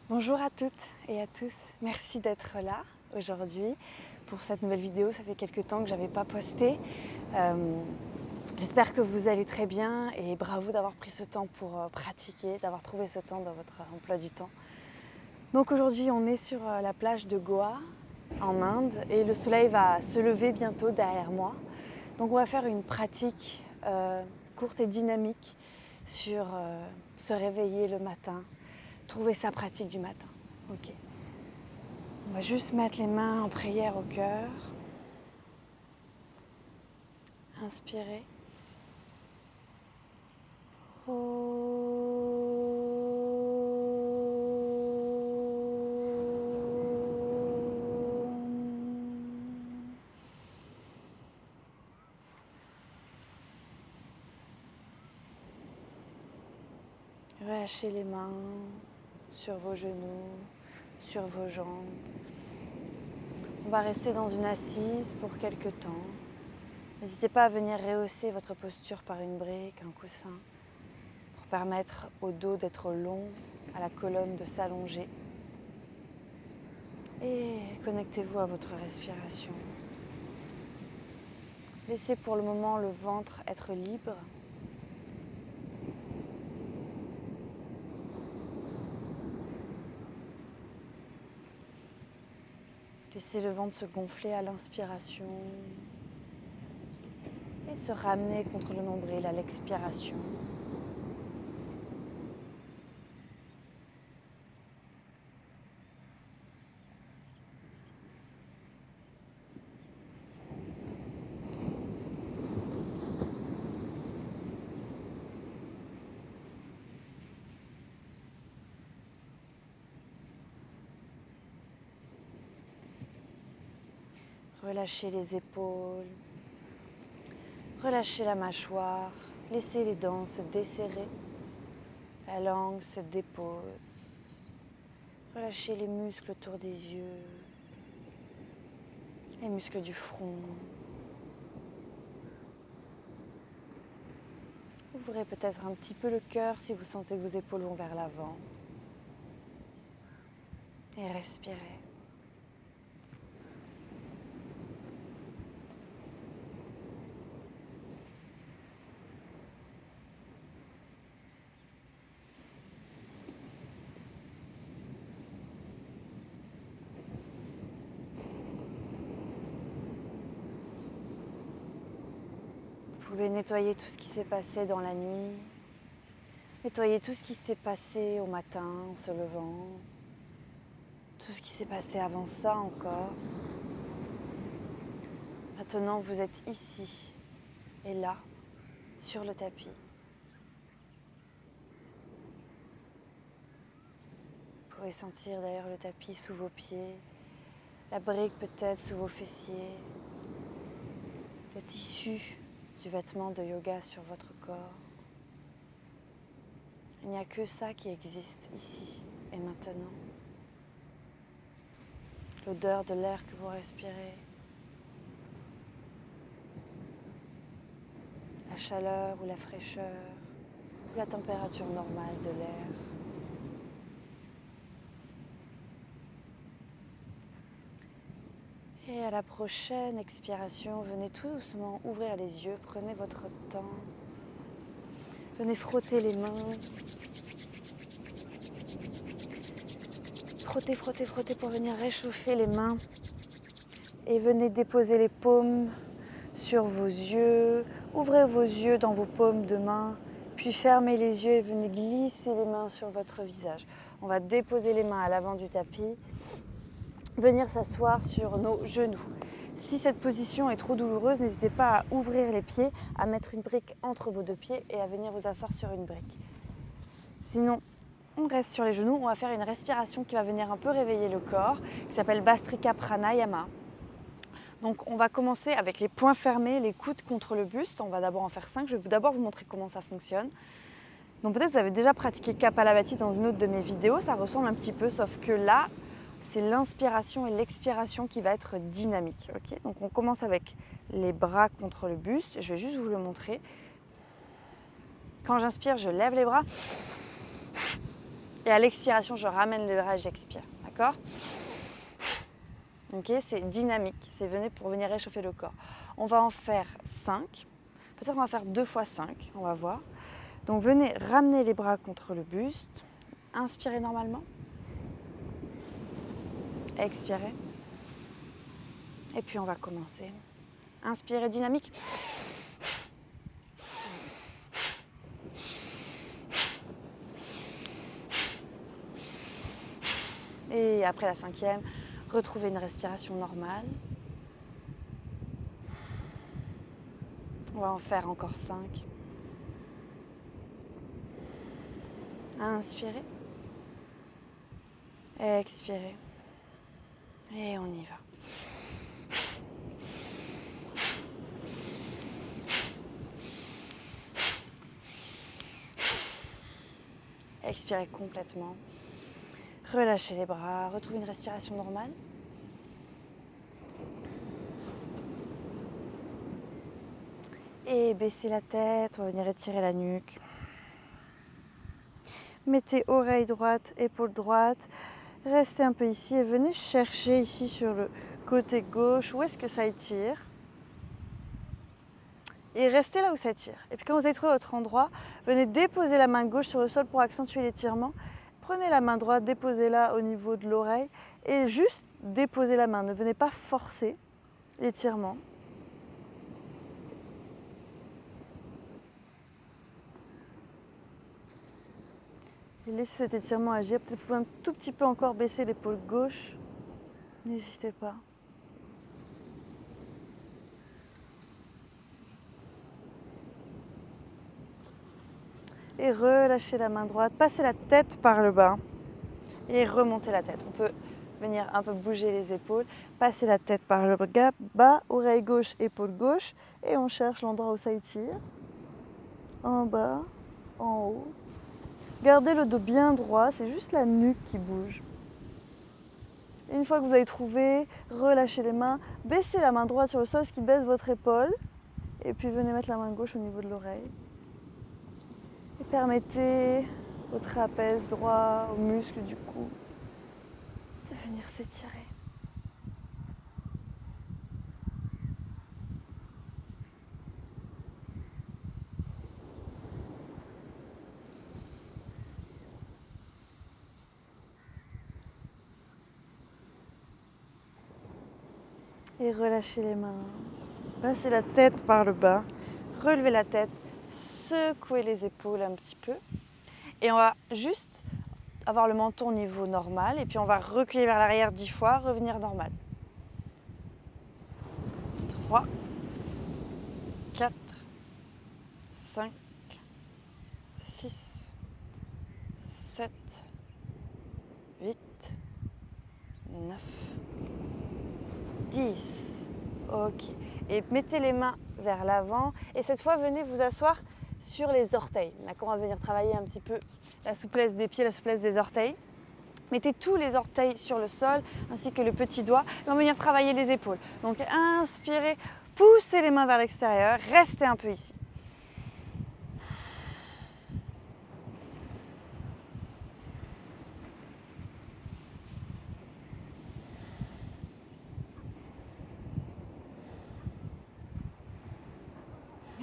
Bonjour à toutes et à tous, merci d'être là aujourd'hui pour cette nouvelle vidéo. Ça fait quelques temps que je n'avais pas posté. J'espère que vous allez très bien et bravo d'avoir pris ce temps pour pratiquer, d'avoir trouvé ce temps dans votre emploi du temps. Donc aujourd'hui on est sur la plage de Goa en Inde et le soleil va se lever bientôt derrière moi. Donc on va faire une pratique courte et dynamique sur se réveiller le matin, trouver sa pratique du matin. Ok. On va juste mettre les mains en prière au cœur. Inspirez. Relâchez les mains sur vos genoux, sur vos jambes. On va rester dans une assise pour quelques temps. N'hésitez pas à venir rehausser votre posture par une brique, un coussin, pour permettre au dos d'être long, à la colonne de s'allonger. Et connectez-vous à votre respiration. Laissez pour le moment le ventre être libre. Laissez le ventre se gonfler à l'inspiration et se ramener contre le nombril à l'expiration. Relâchez les épaules, relâchez la mâchoire, laissez les dents se desserrer, la langue se dépose. Relâchez les muscles autour des yeux, les muscles du front. Ouvrez peut-être un petit peu le cœur si vous sentez que vos épaules vont vers l'avant. Et respirez. Vous pouvez nettoyer tout ce qui s'est passé dans la nuit, nettoyer tout ce qui s'est passé au matin en se levant, tout ce qui s'est passé avant ça encore. Maintenant, vous êtes ici et là, sur le tapis. Vous pouvez sentir d'ailleurs le tapis sous vos pieds, la brique peut-être sous vos fessiers, le tissu du vêtement de yoga sur votre corps. Il n'y a que ça qui existe ici et maintenant. L'odeur de l'air que vous respirez, la chaleur ou la fraîcheur, ou la température normale de l'air. Et à la prochaine expiration, venez tout doucement ouvrir les yeux, prenez votre temps. Venez frotter les mains. Frottez, frottez, frottez pour venir réchauffer les mains. Et venez déposer les paumes sur vos yeux. Ouvrez vos yeux dans vos paumes de main. Puis fermez les yeux et venez glisser les mains sur votre visage. On va déposer les mains à l'avant du tapis. Venir s'asseoir sur nos genoux. Si cette position est trop douloureuse, n'hésitez pas à ouvrir les pieds, à mettre une brique entre vos deux pieds et à venir vous asseoir sur une brique. Sinon, on reste sur les genoux, on va faire une respiration qui va venir un peu réveiller le corps, qui s'appelle Bhastrika Pranayama. Donc on va commencer avec les poings fermés, les coudes contre le buste. On va d'abord en faire 5, je vais d'abord vous montrer comment ça fonctionne. Donc peut-être vous avez déjà pratiqué Kapalabhati dans une autre de mes vidéos, ça ressemble un petit peu, sauf que là, c'est l'inspiration et l'expiration qui va être dynamique. Okay, donc on commence avec les bras contre le buste. Je vais juste vous le montrer. Quand j'inspire, je lève les bras. Et à l'expiration, je ramène les bras et j'expire. D'accord? Ok, c'est dynamique. C'est pour venir réchauffer le corps. On va en faire 5. Peut-être on va faire 2 fois 5. On va voir. Donc venez ramener les bras contre le buste. Inspirez normalement. Expirez. Et puis on va commencer. Inspirez dynamique. Et après la 5e, retrouvez une respiration normale. On va en faire encore 5. Inspirez. Expirez. Et on y va. Expirez complètement. Relâchez les bras, retrouvez une respiration normale. Et baissez la tête, on va venir étirer la nuque. Mettez oreille droite, épaule droite. Restez un peu ici et venez chercher ici sur le côté gauche où est-ce que ça étire. Et restez là où ça tire. Et puis quand vous avez trouvé votre endroit, venez déposer la main gauche sur le sol pour accentuer l'étirement. Prenez la main droite, déposez-la au niveau de l'oreille et juste déposez la main. Ne venez pas forcer l'étirement. Et laissez cet étirement agir. Peut-être vous pouvez un tout petit peu encore baisser l'épaule gauche. N'hésitez pas. Et relâchez la main droite, passez la tête par le bas et remontez la tête. On peut venir un peu bouger les épaules, passer la tête par le bas, oreille gauche, épaule gauche et on cherche l'endroit où ça étire. En bas, en haut. Gardez le dos bien droit, c'est juste la nuque qui bouge. Une fois que vous avez trouvé, relâchez les mains, baissez la main droite sur le sol, ce qui baisse votre épaule et puis venez mettre la main gauche au niveau de l'oreille. Et permettez au trapèze droit, aux muscles du cou, de venir s'étirer. Et relâchez les mains. Passez la tête par le bas, relevez la tête, secouez les épaules un petit peu. Et on va juste avoir le menton au niveau normal et puis on va reculer vers l'arrière 10 fois, revenir normal. 3, 4, 5, 6, 7, 8, 9, 10. Ok. Et mettez les mains vers l'avant et cette fois venez vous asseoir sur les orteils. D'accord, on va venir travailler un petit peu la souplesse des pieds, la souplesse des orteils. Mettez tous les orteils sur le sol ainsi que le petit doigt et on va venir travailler les épaules. Donc inspirez, poussez les mains vers l'extérieur, restez un peu ici.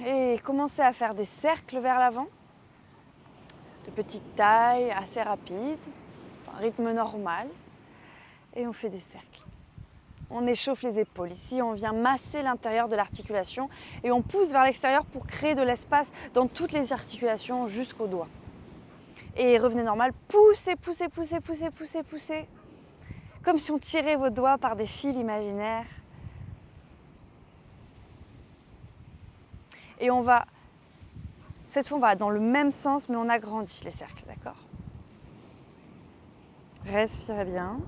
Et commencez à faire des cercles vers l'avant, de petite taille, assez rapide, un rythme normal. Et on fait des cercles. On échauffe les épaules. Ici, on vient masser l'intérieur de l'articulation et on pousse vers l'extérieur pour créer de l'espace dans toutes les articulations jusqu'au doigt. Et revenez normal, poussez, poussez, poussez, poussez, poussez, poussez. Comme si on tirait vos doigts par des fils imaginaires. Et on va, cette fois on va dans le même sens mais on agrandit les cercles, d'accord? Respirez bien.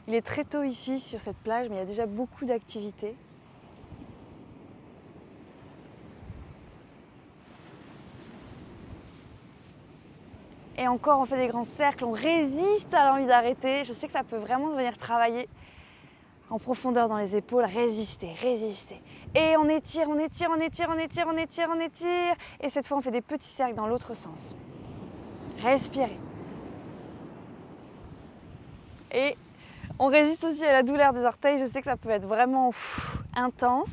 Il est très tôt ici sur cette plage mais il y a déjà beaucoup d'activités. Et encore on fait des grands cercles, on résiste à l'envie d'arrêter. Je sais que ça peut vraiment venir travailler en profondeur dans les épaules, résistez, résistez. Et on étire, on étire, on étire, on étire, on étire, on étire. Et cette fois, on fait des petits cercles dans l'autre sens. Respirez. Et on résiste aussi à la douleur des orteils. Je sais que ça peut être vraiment intense.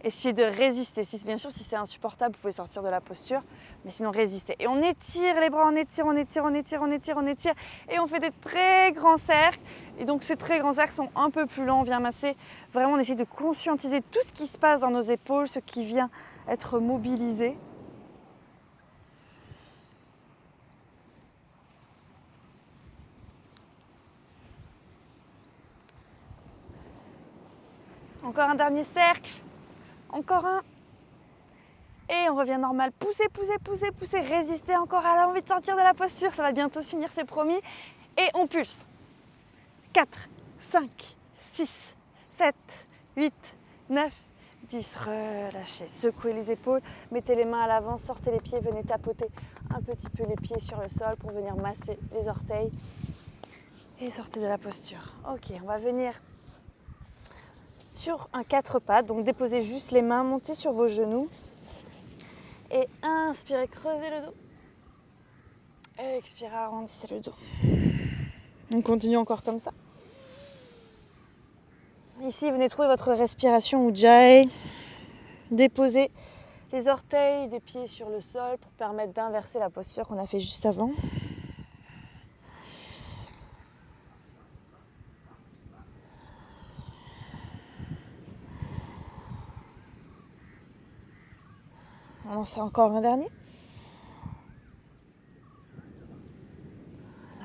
Essayez de résister. Bien sûr, si c'est insupportable, vous pouvez sortir de la posture. Mais sinon, résistez. Et on étire les bras, on étire, on étire, on étire, on étire, on étire. Et on fait des très grands cercles. Et donc, ces très grands cercles sont un peu plus lents. On vient masser. Vraiment, on essaie de conscientiser tout ce qui se passe dans nos épaules, ce qui vient être mobilisé. Encore un dernier cercle. Encore un. Et on revient normal. Poussez, poussez, poussez, poussez. Résistez encore à l'envie de sortir de la posture. Ça va bientôt se finir, c'est promis. Et on pulse. 4, 5, 6, 7, 8, 9, 10. Relâchez. Secouez les épaules. Mettez les mains à l'avant. Sortez les pieds. Venez tapoter un petit peu les pieds sur le sol pour venir masser les orteils. Et sortez de la posture. Ok, on va venir sur un 4 pattes. Donc déposez juste les mains. Montez sur vos genoux. Et inspirez, creusez le dos. Expirez, arrondissez le dos. On continue encore comme ça. Ici, venez trouver votre respiration Ujjayi. Déposez les orteils des pieds sur le sol pour permettre d'inverser la posture qu'on a fait juste avant. On en fait encore un dernier.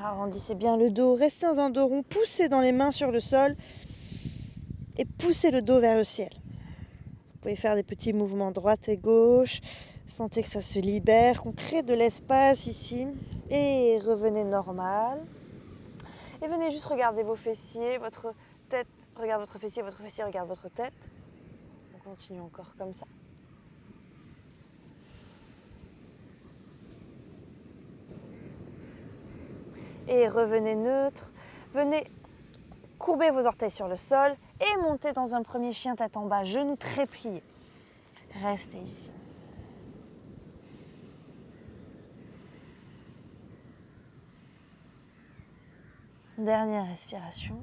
Arrondissez bien le dos, restez en dos rond, poussez dans les mains sur le sol et poussez le dos vers le ciel. Vous pouvez faire des petits mouvements droite et gauche, sentez que ça se libère, qu'on crée de l'espace ici et revenez normal. Et venez juste regarder vos fessiers, votre tête regarde votre fessier regarde votre tête. On continue encore comme ça. Et revenez neutre, venez courber vos orteils sur le sol et montez dans un premier chien tête en bas, genoux très pliés. Restez ici. Dernière respiration.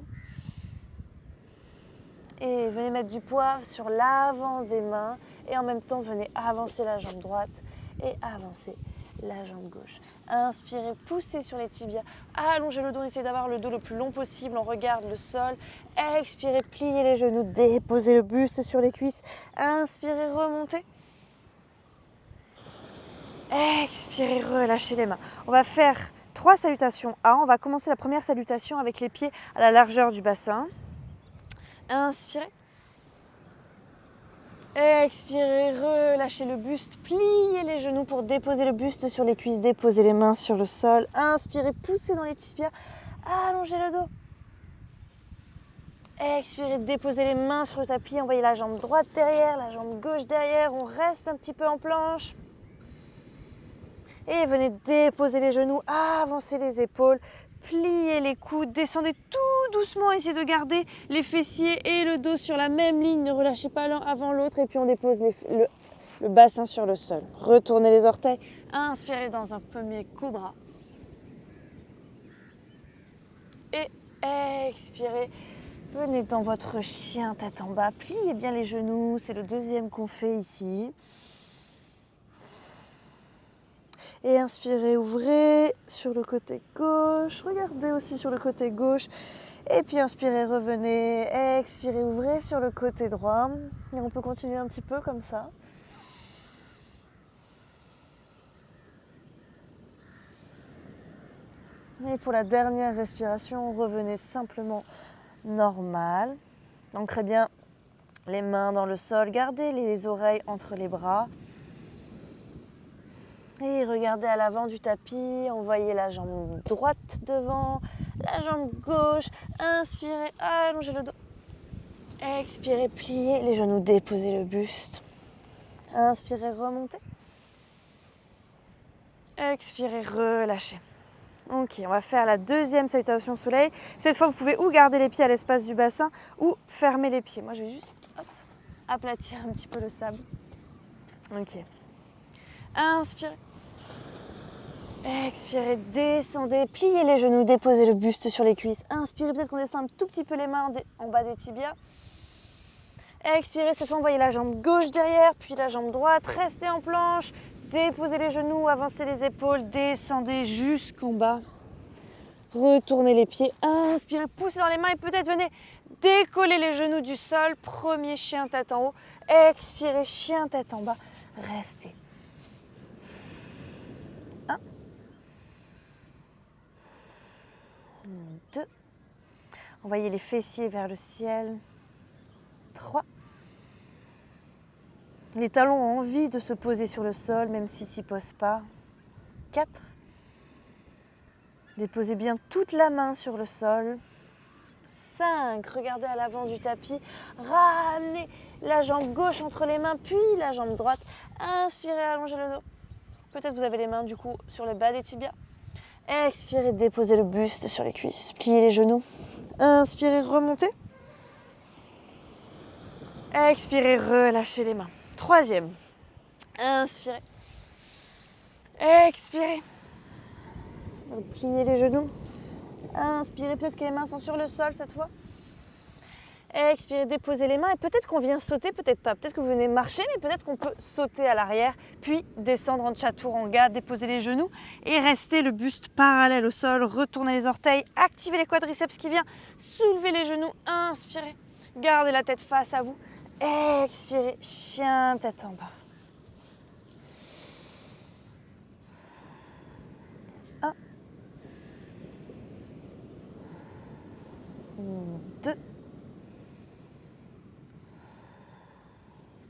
Et venez mettre du poids sur l'avant des mains et en même temps venez avancer la jambe droite et avancer la jambe gauche. Inspirez, poussez sur les tibias, allongez le dos, essayez d'avoir le dos le plus long possible, on regarde le sol. Expirez, pliez les genoux, déposez le buste sur les cuisses. Inspirez, remontez. Expirez, relâchez les mains. On va faire 3 salutations A. On va commencer la première salutation avec les pieds à la largeur du bassin. Inspirez. Expirez, relâchez le buste, pliez les genoux pour déposer le buste sur les cuisses, déposez les mains sur le sol. Inspirez, poussez dans les tibias, allongez le dos. Expirez, déposez les mains sur le tapis, envoyez la jambe droite derrière, la jambe gauche derrière, on reste un petit peu en planche. Et venez déposer les genoux, avancez les épaules, pliez les coudes, descendez tout doucement, essayez de garder les fessiers et le dos sur la même ligne, ne relâchez pas l'un avant l'autre et puis on dépose le bassin sur le sol. Retournez les orteils, inspirez dans un premier cobra et expirez, venez dans votre chien tête en bas, pliez bien les genoux, c'est le deuxième qu'on fait ici. Et inspirez, ouvrez sur le côté gauche, regardez aussi sur le côté gauche. Et puis inspirez, revenez, expirez, ouvrez sur le côté droit. Et on peut continuer un petit peu comme ça. Et pour la dernière respiration, revenez simplement normal. Ancrez bien les mains dans le sol, gardez les oreilles entre les bras. Et regardez à l'avant du tapis, envoyez la jambe droite devant, la jambe gauche. Inspirez, allongez le dos. Expirez, pliez les genoux, déposez le buste. Inspirez, remontez. Expirez, relâchez. Ok, on va faire la deuxième salutation au soleil. Cette fois, vous pouvez ou garder les pieds à l'espace du bassin ou fermer les pieds. Moi, je vais juste aplatir un petit peu le sable. Ok. Inspirez. Expirez, descendez, pliez les genoux, déposez le buste sur les cuisses. Inspirez, peut-être qu'on descend un tout petit peu les mains en bas des tibias. Expirez, cette fois envoyez la jambe gauche derrière, puis la jambe droite. Restez en planche, déposez les genoux, avancez les épaules, descendez jusqu'en bas. Retournez les pieds, inspirez, poussez dans les mains et peut-être venez décoller les genoux du sol. Premier chien tête en haut, expirez, chien tête en bas, restez. 1, 2, envoyez les fessiers vers le ciel. 3, les talons ont envie de se poser sur le sol même s'ils ne s'y posent pas. 4, déposez bien toute la main sur le sol. 5, regardez à l'avant du tapis, ramenez la jambe gauche entre les mains, puis la jambe droite. Inspirez, allongez le dos. Peut-être vous avez les mains du coup sur le bas des tibias. Expirez, déposez le buste sur les cuisses, pliez les genoux. Inspirez, remontez. Expirez, relâchez les mains. Troisième, inspirez. Expirez. Pliez les genoux. Inspirez, peut-être que les mains sont sur le sol cette fois. Expirez, déposez les mains et peut-être qu'on vient sauter, peut-être pas. Peut-être que vous venez marcher, mais peut-être qu'on peut sauter à l'arrière, puis descendre en chaturanga, déposer les genoux et rester le buste parallèle au sol. Retournez les orteils, activez les quadriceps qui viennent, soulevez les genoux, inspirez. Gardez la tête face à vous. Expirez, chien tête en bas. 1, 2,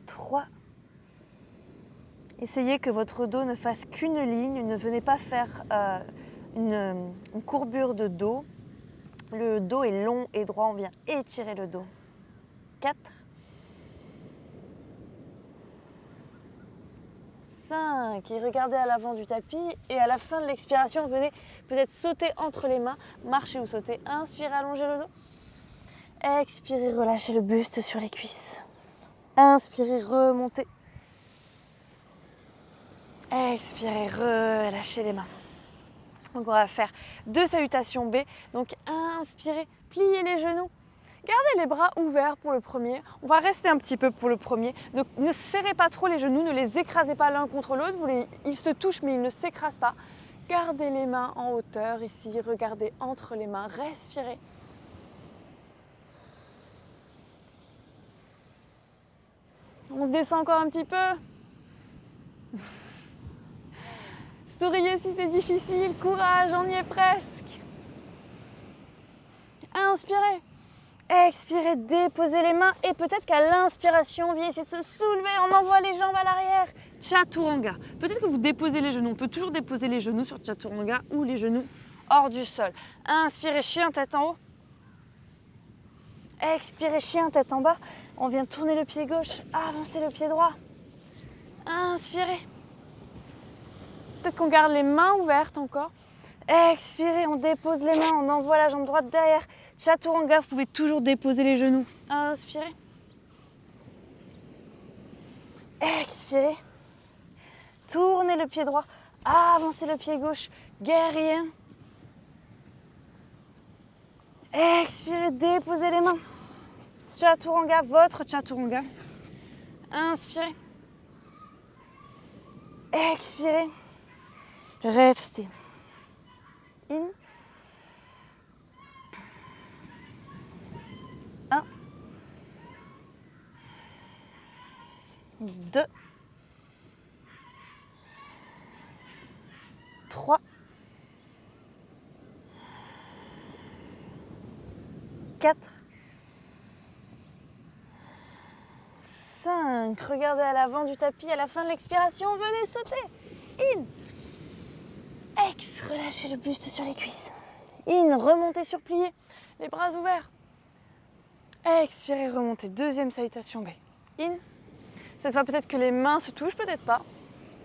3. Essayez que votre dos ne fasse qu'une ligne, ne venez pas faire une courbure de dos. Le dos est long et droit, on vient étirer le dos. 4, 5, et regardez à l'avant du tapis et à la fin de l'expiration, venez peut-être sauter entre les mains, marcher ou sauter. Inspirez, allongez le dos. Expirez, relâchez le buste sur les cuisses. Inspirez, remontez. Expirez, relâchez les mains. Donc on va faire 2 salutations B. Donc inspirez, pliez les genoux. Gardez les bras ouverts pour le premier. On va rester un petit peu pour le premier. Donc ne serrez pas trop les genoux, ne les écrasez pas l'un contre l'autre. Ils se touchent mais ils ne s'écrasent pas. Gardez les mains en hauteur ici. Regardez entre les mains. Respirez. On descend encore un petit peu. Souriez si c'est difficile. Courage, on y est presque. Inspirez. Expirez, déposez les mains et peut-être qu'à l'inspiration, on vient essayer de se soulever, on envoie les jambes à l'arrière. Chaturanga. Peut-être que vous déposez les genoux. On peut toujours déposer les genoux sur Chaturanga ou les genoux hors du sol. Inspirez, chien tête en haut. Expirez, chien tête en bas. On vient tourner le pied gauche, avancer le pied droit. Inspirez. Peut-être qu'on garde les mains ouvertes encore. Expirez, on dépose les mains, on envoie la jambe droite derrière. Chaturanga, vous pouvez toujours déposer les genoux. Inspirez. Expirez. Tournez le pied droit, avancez le pied gauche. Guerrier. Expirez, déposez les mains. Chaturanga, votre Chaturanga. Inspirez. Expirez. Restez. In. 1, 2, 3, 4, 5. Regardez à l'avant du tapis, à la fin de l'expiration, venez sauter. In. Ex, relâchez le buste sur les cuisses. In, remontez sur plié, les bras ouverts. Expirez, remontez. Deuxième salutation B. In. Cette fois, peut-être que les mains se touchent, peut-être pas.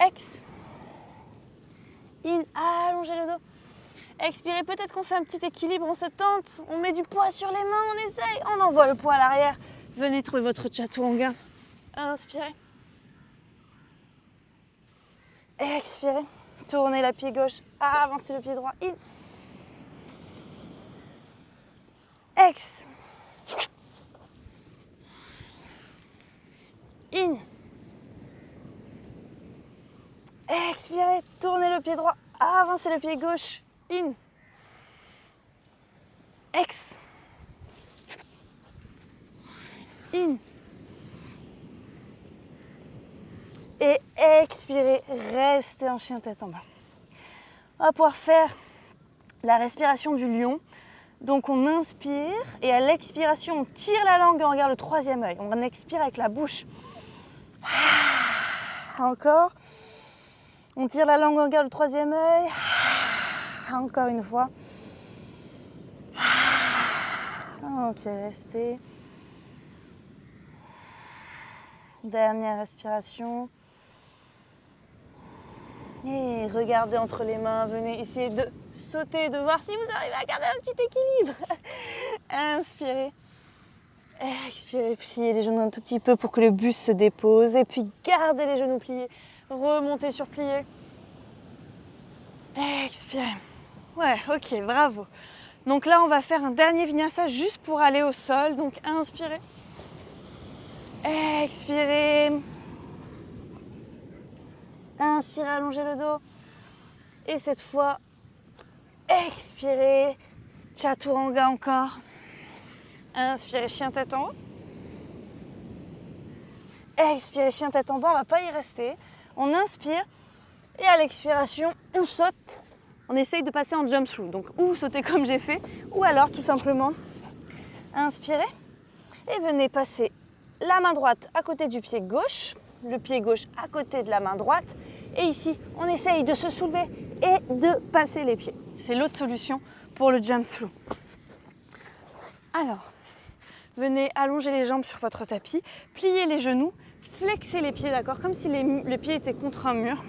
Ex. In, allongez le dos. Expirez, peut-être qu'on fait un petit équilibre, on se tente, on met du poids sur les mains, on essaye, on envoie le poids à l'arrière. Venez trouver votre Chaturanga. Inspirez. Expirez. Tournez la pied gauche, avancez le pied droit. In. Ex. In. Expirez, tournez le pied droit, avancez le pied gauche. In. Ex. In. Et expirez, restez en chien tête en bas. On va pouvoir faire la respiration du lion. Donc on inspire et à l'expiration, on tire la langue et on regarde le troisième œil. On expire avec la bouche. Encore. On tire la langue, on regarde le troisième œil. Encore une fois. Ok, restez. Dernière respiration. Et regardez entre les mains, venez essayer de sauter, de voir si vous arrivez à garder un petit équilibre. Inspirez. Expirez, pliez les genoux un tout petit peu pour que le buste se dépose. Et puis gardez les genoux pliés. Remontez sur plié. Expirez. Ouais, ok, bravo. Donc là, on va faire un dernier vinyasa juste pour aller au sol. Donc inspirez. Expirez. Inspirez, allongez le dos. Et cette fois, expirez. Chaturanga encore. Inspirez, chien tête en haut. Expirez, chien tête en bas. On ne va pas y rester. On inspire. Et à l'expiration, on saute. On essaye de passer en jump through. Donc, ou sauter comme j'ai fait, ou alors tout simplement inspirez. Et venez passer la main droite à côté du pied gauche. Le pied gauche à côté de la main droite. Et ici, on essaye de se soulever et de passer les pieds. C'est l'autre solution pour le jump through. Alors, venez allonger les jambes sur votre tapis, pliez les genoux, flexez les pieds, d'accord, comme si les pieds étaient contre un mur.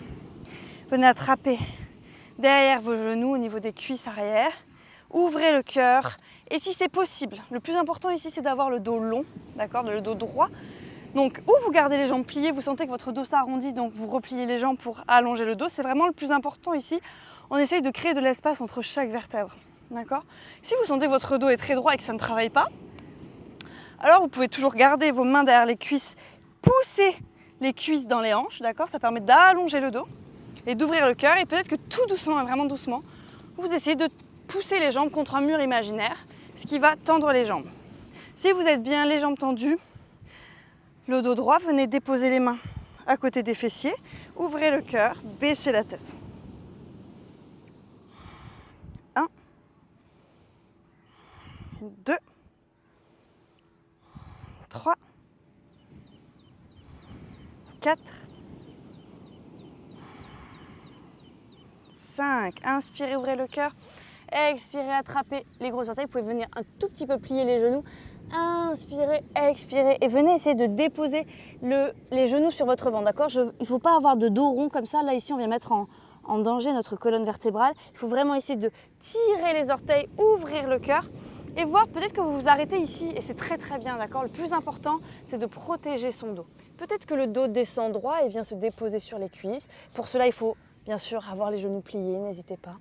Venez attraper derrière vos genoux au niveau des cuisses arrière. Ouvrez le cœur. Et si c'est possible, le plus important ici, c'est d'avoir le dos long, d'accord, le dos droit. Donc, ou vous gardez les jambes pliées, vous sentez que votre dos s'arrondit, donc vous repliez les jambes pour allonger le dos. C'est vraiment le plus important ici. On essaye de créer de l'espace entre chaque vertèbre, d'accord. Si vous sentez que votre dos est très droit et que ça ne travaille pas, alors vous pouvez toujours garder vos mains derrière les cuisses, pousser les cuisses dans les hanches, d'accord. Ça permet d'allonger le dos et d'ouvrir le cœur. Et peut-être que tout doucement, vraiment doucement, vous essayez de pousser les jambes contre un mur imaginaire, ce qui va tendre les jambes. Si vous êtes bien les jambes tendues, le dos droit, venez déposer les mains à côté des fessiers, ouvrez le cœur, baissez la tête. 1, 2, 3, 4, 5. Inspirez, ouvrez le cœur. Expirez, attrapez les gros orteils. Vous pouvez venir un tout petit peu plier les genoux. Inspirez, expirez et venez essayer de déposer les genoux sur votre ventre, d'accord. Il ne faut pas avoir de dos rond comme ça. Là, ici, on vient mettre en danger notre colonne vertébrale. Il faut vraiment essayer de tirer les orteils, ouvrir le cœur et voir peut-être que vous vous arrêtez ici et c'est très très bien, d'accord. Le plus important, c'est de protéger son dos. Peut-être que le dos descend droit et vient se déposer sur les cuisses. Pour cela, il faut bien sûr avoir les genoux pliés, n'hésitez pas.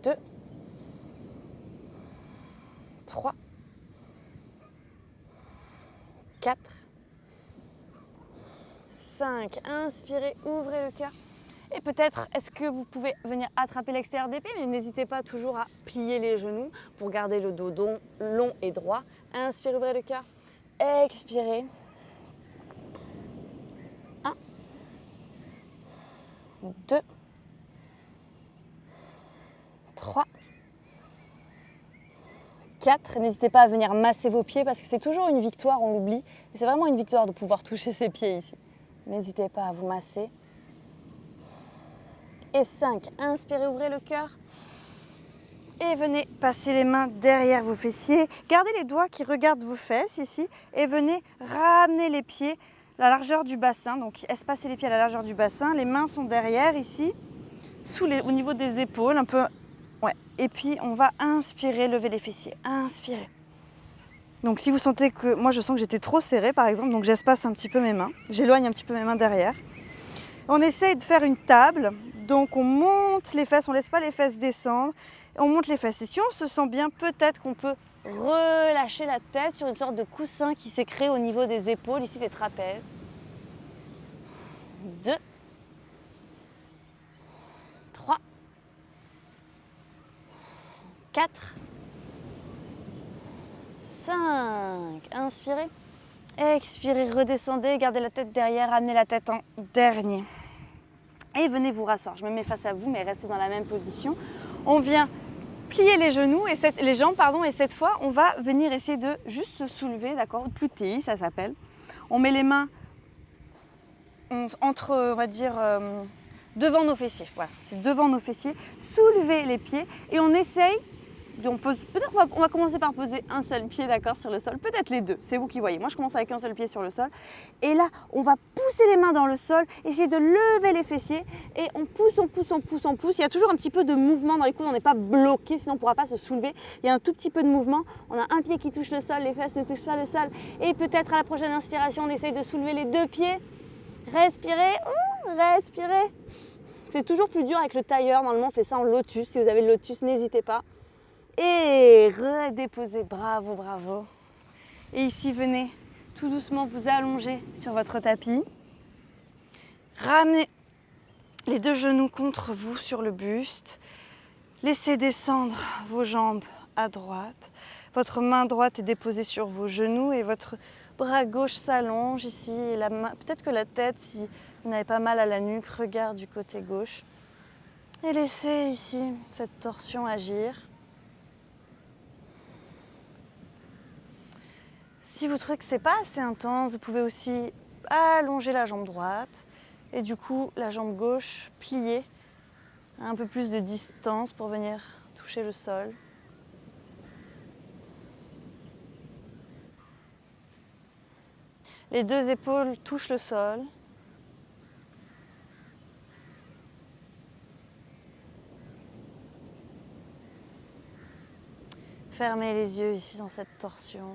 2, 3, 4, 5. Inspirez, ouvrez le cœur. Et peut-être, est-ce que vous pouvez venir attraper l'extérieur des pieds, mais n'hésitez pas toujours à plier les genoux pour garder le dos long et droit. Inspirez, ouvrez le cœur. Expirez. 1, 2, 3, 4. N'hésitez pas à venir masser vos pieds parce que c'est toujours une victoire, on l'oublie. Mais c'est vraiment une victoire de pouvoir toucher ses pieds ici. N'hésitez pas à vous masser. Et 5. Inspirez, ouvrez le cœur. Et venez passer les mains derrière vos fessiers. Gardez les doigts qui regardent vos fesses ici. Et venez ramener les pieds à la largeur du bassin. Donc espacez les pieds à la largeur du bassin. Les mains sont derrière ici, au niveau des épaules, un peu. Ouais. Et puis on va inspirer, lever les fessiers. Inspirez. Donc si vous sentez que, moi je sens que j'étais trop serrée par exemple, donc j'espace un petit peu mes mains, j'éloigne un petit peu mes mains derrière. On essaye de faire une table, donc on monte les fesses, on ne laisse pas les fesses descendre, on monte les fesses. Et si on se sent bien, peut-être qu'on peut relâcher la tête sur une sorte de coussin qui s'est créé au niveau des épaules, ici des trapèzes. 2, 3, 4, 5. Inspirez. Expirez, redescendez, gardez la tête derrière, amenez la tête en dernier. Et venez vous rasseoir. Je me mets face à vous, mais restez dans la même position. On vient plier les genoux, et les jambes, et cette fois, on va venir essayer de juste se soulever, d'accord? Plutéi, ça s'appelle. On met les mains entre, on va dire, devant nos fessiers. Voilà, c'est devant nos fessiers. Soulevez les pieds et on essaye. Peut-être qu'on va commencer par poser un seul pied, d'accord, sur le sol, peut-être les deux, c'est vous qui voyez. Moi, je commence avec un seul pied sur le sol. Et là, on va pousser les mains dans le sol, essayer de lever les fessiers. Et on pousse, on pousse, on pousse, on pousse. Il y a toujours un petit peu de mouvement dans les coudes, on n'est pas bloqué, sinon on ne pourra pas se soulever. Il y a un tout petit peu de mouvement. On a un pied qui touche le sol, les fesses ne touchent pas le sol. Et peut-être à la prochaine inspiration, on essaye de soulever les deux pieds. Respirez, respirez. C'est toujours plus dur avec le tailleur. Normalement, on fait ça en lotus. Si vous avez le lotus, n'hésitez pas. Et redéposez, bravo, bravo. Et ici, venez tout doucement vous allonger sur votre tapis. Ramenez les deux genoux contre vous sur le buste. Laissez descendre vos jambes à droite. Votre main droite est déposée sur vos genoux et votre bras gauche s'allonge ici. Peut-être que la tête, si vous n'avez pas mal à la nuque, regarde du côté gauche. Et laissez ici cette torsion agir. Si vous trouvez que ce n'est pas assez intense, vous pouvez aussi allonger la jambe droite et du coup la jambe gauche plier à un peu plus de distance pour venir toucher le sol. Les deux épaules touchent le sol. Fermez les yeux ici dans cette torsion.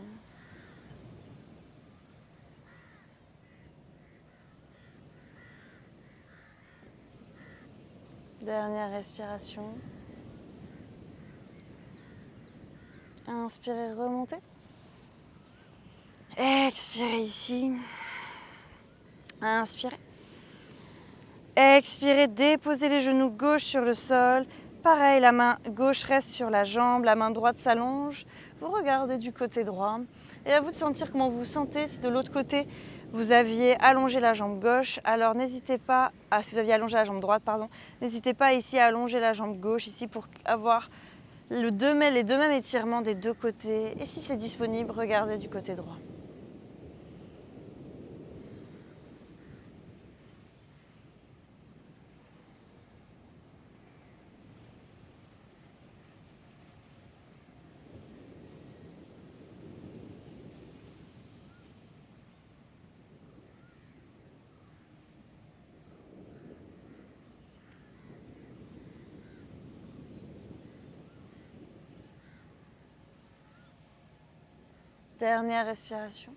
Dernière respiration. Inspirez, remontez. Expirez ici. Inspirez. Expirez, déposez les genoux gauche sur le sol. Pareil, la main gauche reste sur la jambe, la main droite s'allonge. Vous regardez du côté droit. Et à vous de sentir comment vous vous sentez. Si de l'autre côté, vous aviez allongé la jambe gauche, alors n'hésitez pas, si vous aviez allongé la jambe droite, pardon, n'hésitez pas ici à allonger la jambe gauche, ici pour avoir les deux mêmes étirements des deux côtés. Et si c'est disponible, regardez du côté droit. Dernière respiration.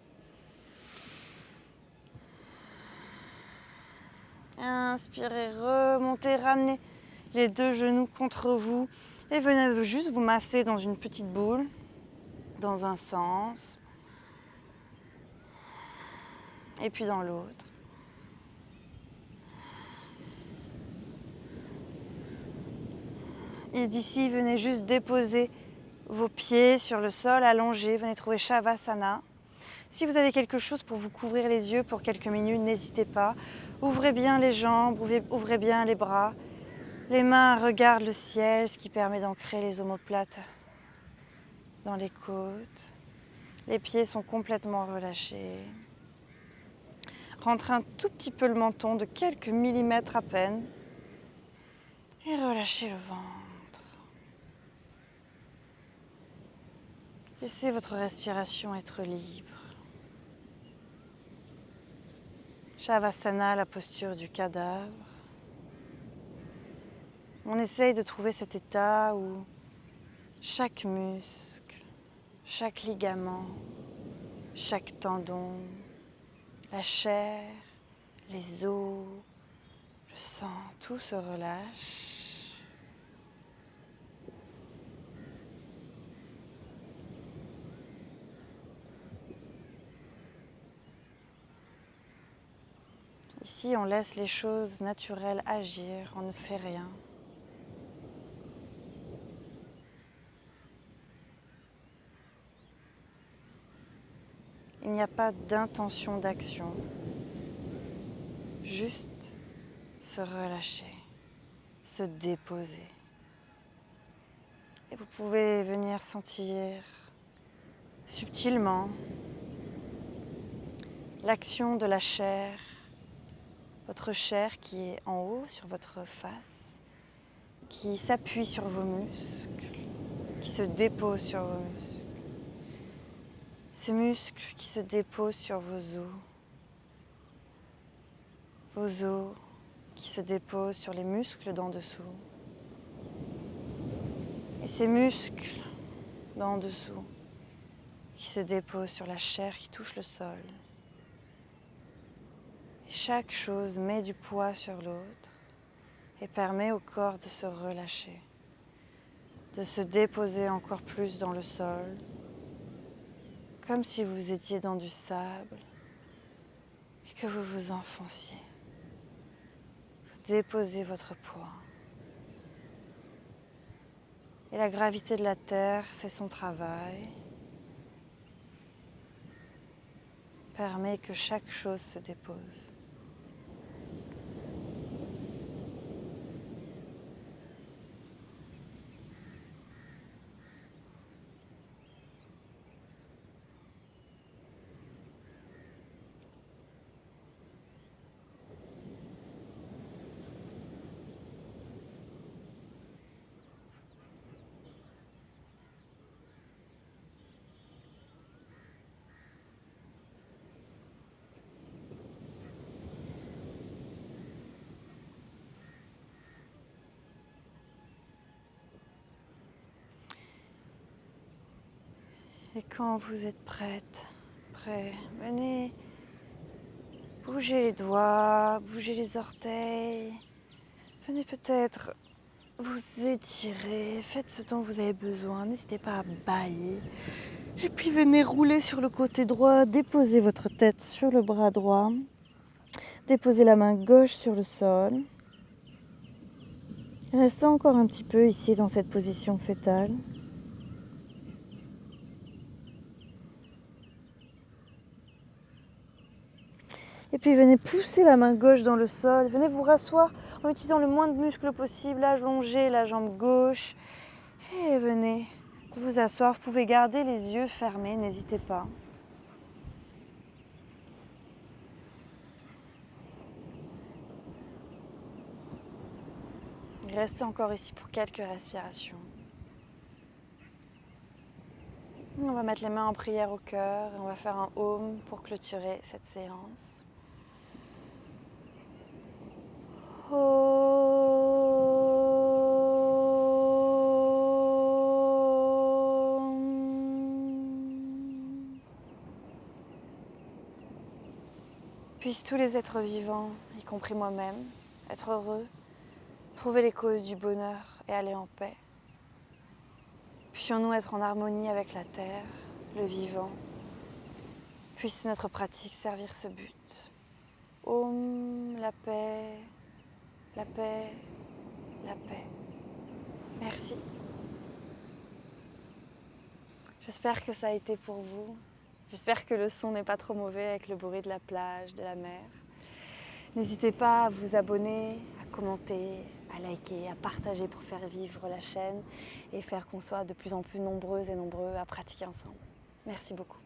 Inspirez, remontez, ramenez les deux genoux contre vous et venez juste vous masser dans une petite boule, dans un sens et puis dans l'autre. Et d'ici, venez juste déposer vos pieds sur le sol, allongés, venez trouver Shavasana. Si vous avez quelque chose pour vous couvrir les yeux pour quelques minutes, n'hésitez pas. Ouvrez bien les jambes, ouvrez bien les bras. Les mains regardent le ciel, ce qui permet d'ancrer les omoplates dans les côtes. Les pieds sont complètement relâchés. Rentrez un tout petit peu le menton de quelques millimètres à peine. Et relâchez le ventre. Laissez votre respiration être libre. Shavasana, la posture du cadavre. On essaye de trouver cet état où chaque muscle chaque ligament, chaque tendon, la chair, les os, le sang, tout se relâche. Ici, on laisse les choses naturelles agir, on ne fait rien. Il n'y a pas d'intention d'action, juste se relâcher, se déposer. Et vous pouvez venir sentir subtilement l'action de la chair, votre chair qui est en haut sur votre face, qui s'appuie sur vos muscles, qui se dépose sur vos muscles. Ces muscles qui se déposent sur vos os qui se déposent sur les muscles d'en dessous. Et ces muscles d'en dessous qui se déposent sur la chair qui touche le sol. Et chaque chose met du poids sur l'autre et permet au corps de se relâcher, de se déposer encore plus dans le sol, comme si vous étiez dans du sable et que vous vous enfonciez. Vous déposez votre poids. Et la gravité de la terre fait son travail, permet que chaque chose se dépose. Et quand vous êtes prêt, venez bouger les doigts, bouger les orteils. Venez peut-être vous étirer, faites ce dont vous avez besoin, n'hésitez pas à bâiller. Et puis venez rouler sur le côté droit, déposez votre tête sur le bras droit, déposez la main gauche sur le sol. Restez encore un petit peu ici dans cette position fœtale. Et puis venez pousser la main gauche dans le sol, venez vous rasseoir en utilisant le moins de muscles possible, allonger la jambe gauche. Et venez vous asseoir, vous pouvez garder les yeux fermés, n'hésitez pas. Restez encore ici pour quelques respirations. On va mettre les mains en prière au cœur et on va faire un Om pour clôturer cette séance. Puissent tous les êtres vivants, y compris moi-même, être heureux, trouver les causes du bonheur et aller en paix. Puissions-nous être en harmonie avec la terre, le vivant. Puisse notre pratique servir ce but. Om, la paix, la paix, la paix. Merci. J'espère que ça a été pour vous. J'espère que le son n'est pas trop mauvais avec le bruit de la plage, de la mer. N'hésitez pas à vous abonner, à commenter, à liker, à partager pour faire vivre la chaîne et faire qu'on soit de plus en plus nombreuses et nombreux à pratiquer ensemble. Merci beaucoup.